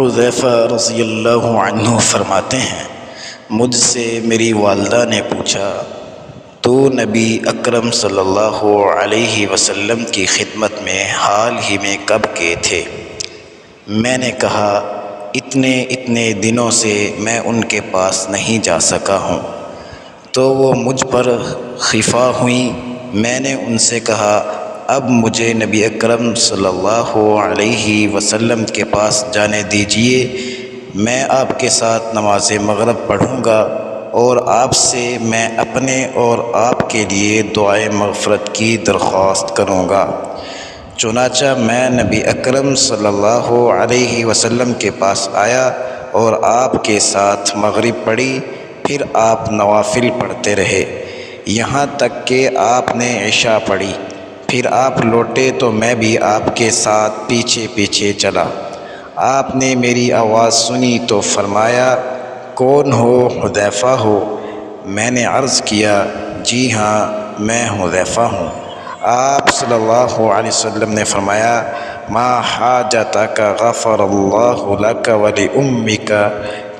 حذیفہ رضی اللہ عنہ فرماتے ہیں، مجھ سے میری والدہ نے پوچھا، تو نبی اکرم صلی اللہ علیہ وسلم کی خدمت میں حال ہی میں کب کے تھے؟ میں نے کہا، اتنے دنوں سے میں ان کے پاس نہیں جا سکا ہوں۔ تو وہ مجھ پر خفا ہوئیں۔ میں نے ان سے کہا، اب مجھے نبی اکرم صلی اللہ علیہ وسلم کے پاس جانے دیجیے، میں آپ کے ساتھ نماز مغرب پڑھوں گا اور آپ سے میں اپنے اور آپ کے لیے دعائے مغفرت کی درخواست کروں گا۔ چنانچہ میں نبی اکرم صلی اللہ علیہ وسلم کے پاس آیا اور آپ کے ساتھ مغرب پڑھی، پھر آپ نوافل پڑھتے رہے یہاں تک کہ آپ نے عشاء پڑھی۔ پھر آپ لوٹے تو میں بھی آپ کے ساتھ پیچھے پیچھے چلا۔ آپ نے میری آواز سنی تو فرمایا، کون ہو؟ حذیفہ ہو؟ میں نے عرض کیا، جی ہاں، میں حذیفہ ہوں۔ آپ صلی اللہ علیہ وسلم نے فرمایا، ما حاجتک غفر اللہ لک ولأمک،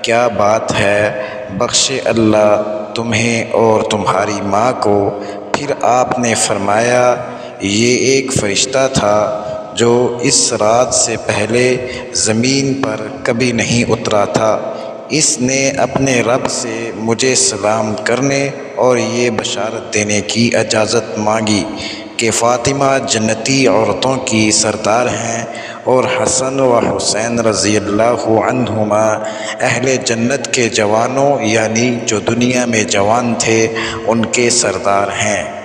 کیا بات ہے، بخشے اللہ تمہیں اور تمہاری ماں کو۔ پھر آپ نے فرمایا، یہ ایک فرشتہ تھا جو اس رات سے پہلے زمین پر کبھی نہیں اترا تھا۔ اس نے اپنے رب سے مجھے سلام کرنے اور یہ بشارت دینے کی اجازت مانگی کہ فاطمہ جنتی عورتوں کی سردار ہیں اور حسن و حسین رضی اللہ عنہما اہل جنت کے جوانوں، یعنی جو دنیا میں جوان تھے، ان کے سردار ہیں۔